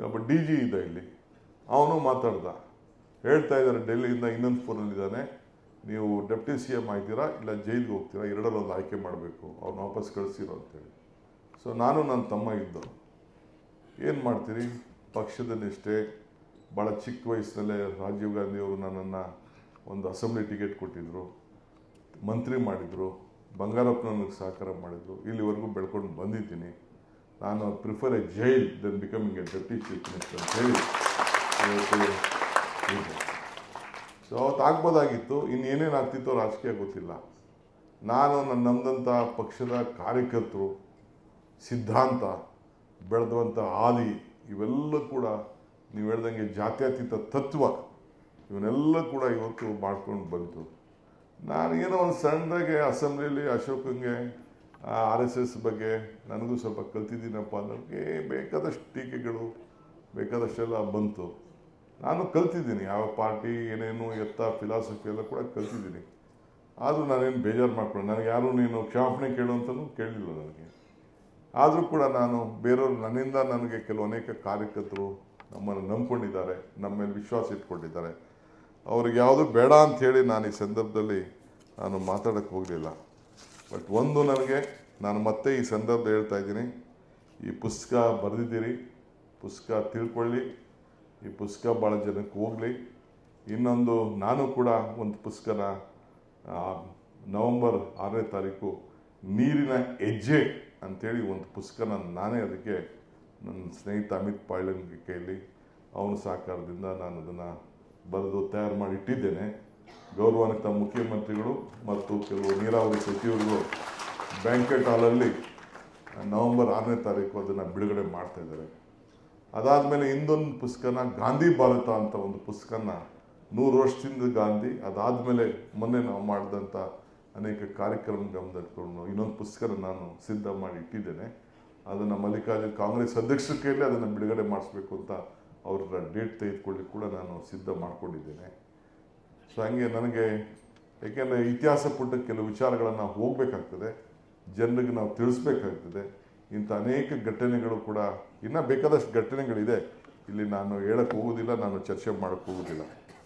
ಒಬ್ಬ D G ಇದ್ದ ಇಲ್ಲಿ, ಅವನು ಮಾತಾಡ್ದ, ಹೇಳ್ತಾ ಇದ್ದಾರೆ ಡೆಲ್ಲಿಯಿಂದ ಇನ್ನೊಂದು ಫೋನಲ್ಲಿದ್ದಾನೆ, ನೀವು ಡೆಪ್ಟಿ ಸಿ ಎಮ್ ಆಯ್ತೀರಾ ಇಲ್ಲ ಜೈಲಿಗೆ ಹೋಗ್ತೀರಾ, ಎರಡರಲ್ಲಿ ಒಂದು ಆಯ್ಕೆ ಮಾಡಬೇಕು, ಅವ್ನು ವಾಪಸ್ ಕಳಿಸಿರೋ ಅಂತೇಳಿ. ಸೊ ನಾನು ನನ್ನ ತಮ್ಮ ಇದ್ದು ಏನು ಮಾಡ್ತೀರಿ, ಪಕ್ಷದ ನಿಷ್ಠೆ. ಭಾಳ ಚಿಕ್ಕ ವಯಸ್ಸಿನಲ್ಲೇ ರಾಜೀವ್ ಗಾಂಧಿಯವರು ನನ್ನನ್ನು ಒಂದು ಅಸೆಂಬ್ಲಿ ಟಿಕೆಟ್ ಕೊಟ್ಟಿದ್ದರು, ಮಂತ್ರಿ ಮಾಡಿದರು, ಬಂಗಾರಪ್ಪ ನನಗೆ ಸಹಕಾರ ಮಾಡಿದರು, ಇಲ್ಲಿವರೆಗೂ ಬೆಳ್ಕೊಂಡು ಬಂದಿದ್ದೀನಿ. ನಾನು prefer a jail then becoming a deputy chief minister ಅಂತ ಹೇಳಿ ಸೊ ಅವತ್ತು ಆಗ್ಬೋದಾಗಿತ್ತು. ಇನ್ನೇನೇನು ಆಗ್ತಿತ್ತೋ ರಾಜಕೀಯ ಗೊತ್ತಿಲ್ಲ. ನಾನು ನಮ್ಮದಂಥ ಪಕ್ಷದ ಕಾರ್ಯಕರ್ತರು, ಸಿದ್ಧಾಂತ, ಬೆಳೆದಂಥ ಹಾದಿ, ಇವೆಲ್ಲ ಕೂಡ ನೀವು ಹೇಳ್ದಂಗೆ ಜಾತ್ಯತೀತ ತತ್ವ, ಇವನ್ನೆಲ್ಲ ಕೂಡ ಇವತ್ತು ಮಾಡ್ಕೊಂಡು ಬಂತು. ನಾನು ಏನೋ ಒಂದು ಸಣ್ಣದಾಗೆ ಅಸೆಂಬ್ಲಿಯಲ್ಲಿ ಅಶೋಕಂಗೆ RSS ಬಗ್ಗೆ ನನಗೂ ಸ್ವಲ್ಪ ಕಲ್ತಿದ್ದೀನಪ್ಪ ಅನ್ನೋಕ್ಕೆ ಬೇಕಾದಷ್ಟು ಟೀಕೆಗಳು ಬೇಕಾದಷ್ಟೆಲ್ಲ ಬಂತು. ನಾನು ಕಲ್ತಿದ್ದೀನಿ, ಯಾವ ಪಾರ್ಟಿ ಏನೇನು ಎತ್ತ ಫಿಲಾಸಫಿ ಎಲ್ಲ ಕೂಡ ಕಲ್ತಿದ್ದೀನಿ. ಆದರೂ ನಾನೇನು ಬೇಜಾರು ಮಾಡ್ಕೊಂಡು, ನನಗೆ ಯಾರೂ ನೀನು ಕ್ಷಮಾಪಣೆ ಕೇಳುವಂತನೂ ಕೇಳಲಿಲ್ಲ ನನಗೆ. ಆದರೂ ಕೂಡ ನಾನು ಬೇರೆಯವರು, ನನ್ನಿಂದ ನನಗೆ ಕೆಲವು ಅನೇಕ ಕಾರ್ಯಕರ್ತರು ನಮ್ಮನ್ನು ನಂಬ್ಕೊಂಡಿದ್ದಾರೆ, ನಮ್ಮ ಮೇಲೆ ವಿಶ್ವಾಸ ಇಟ್ಕೊಂಡಿದ್ದಾರೆ. ಅವ್ರಿಗೆ ಯಾವುದು ಬೇಡ ಅಂಥೇಳಿ ನಾನು ಈ ಸಂದರ್ಭದಲ್ಲಿ ನಾನು ಮಾತಾಡೋಕ್ಕೆ ಹೋಗಲಿಲ್ಲ. ಬಟ್ ಒಂದು ನನಗೆ, ನಾನು ಮತ್ತೆ ಈ ಸಂದರ್ಭ ಹೇಳ್ತಾ ಇದ್ದೀನಿ, ಈ ಪುಸ್ತಕ ಬರೆದಿದ್ದೀರಿ, ಪುಸ್ತಕ ತಿಳ್ಕೊಳ್ಳಿ, ಈ ಪುಸ್ತಕ ಭಾಳ ಜನಕ್ಕೆ ಹೋಗಲಿ. ಇನ್ನೊಂದು, ನಾನು ಕೂಡ ಒಂದು ಪುಸ್ತಕನ ನವಂಬರ್ 6ನೇ ತಾರೀಕು ನೀರಿನ ಹೆಜ್ಜೆ ಅಂಥೇಳಿ ಒಂದು ಪುಸ್ತಕನ ನಾನೇ ಅದಕ್ಕೆ ನನ್ನ ಸ್ನೇಹಿತ ಅಮಿತ್ ಪಾಳ್ಯನ್ ಕೈಯಲ್ಲಿ ಅವನ ಸಹಕಾರದಿಂದ ನಾನು ಅದನ್ನು ಬರೆದು ತಯಾರು ಮಾಡಿ ಇಟ್ಟಿದ್ದೇನೆ. ಗೌರವಾನ್ವಿತ ಮುಖ್ಯಮಂತ್ರಿಗಳು ಮತ್ತು ಕೆಲವು ನೀರಾವರಿ ಸಚಿವರುಗಳು ಬ್ಯಾಂಕೆಟ್ ಹಾಲಲ್ಲಿ ನವಂಬರ್ 6ನೇ ತಾರೀಕು ಅದನ್ನು ಬಿಡುಗಡೆ ಮಾಡ್ತಾಯಿದ್ದಾರೆ. ಅದಾದಮೇಲೆ ಇನ್ನೊಂದು ಪುಸ್ತಕನ ಗಾಂಧಿ ಭಾರತ ಅಂತ ಒಂದು ಪುಸ್ತಕನ 100 ವರ್ಷದಿಂದ ಗಾಂಧಿ, ಅದಾದಮೇಲೆ ಮೊನ್ನೆ ನಾವು ಮಾಡಿದಂಥ ಅನೇಕ ಕಾರ್ಯಕ್ರಮ ಗಮನಿಟ್ಕೊಂಡು ಇನ್ನೊಂದು ಪುಸ್ತಕನ ನಾನು ಸಿದ್ಧ ಮಾಡಿ ಇಟ್ಟಿದ್ದೇನೆ. ಅದನ್ನು ಮಲ್ಲಿಕಾರ್ಜುನ್ ಕಾಂಗ್ರೆಸ್ ಅಧ್ಯಕ್ಷರ ಕೈಯಲ್ಲಿ ಅದನ್ನು ಬಿಡುಗಡೆ ಮಾಡಿಸ್ಬೇಕು ಅಂತ ಅವರ ಡೇಟ್ ತೆಗೆದುಕೊಳ್ಳಿ ಕೂಡ ನಾನು ಸಿದ್ಧ ಮಾಡ್ಕೊಂಡಿದ್ದೇನೆ. ಸೊ ಹಾಗೆ ನನಗೆ, ಏಕೆಂದರೆ ಇತಿಹಾಸ ಪುಟಕ್ಕೆ ಕೆಲವು ವಿಚಾರಗಳನ್ನು ಹೋಗಬೇಕಾಗ್ತದೆ, ಜನರಿಗೆ ನಾವು ತಿಳಿಸ್ಬೇಕಾಗ್ತದೆ. ಇಂಥ ಅನೇಕ ಘಟನೆಗಳು ಕೂಡ, ಇನ್ನೂ ಬೇಕಾದಷ್ಟು ಘಟನೆಗಳಿದೆ, ಇಲ್ಲಿ ನಾನು ಹೇಳಕ್ಕೆ ಹೋಗೋದಿಲ್ಲ, ನಾನು ಚರ್ಚೆ ಮಾಡೋಕ್ಕೆ ಹೋಗೋದಿಲ್ಲ.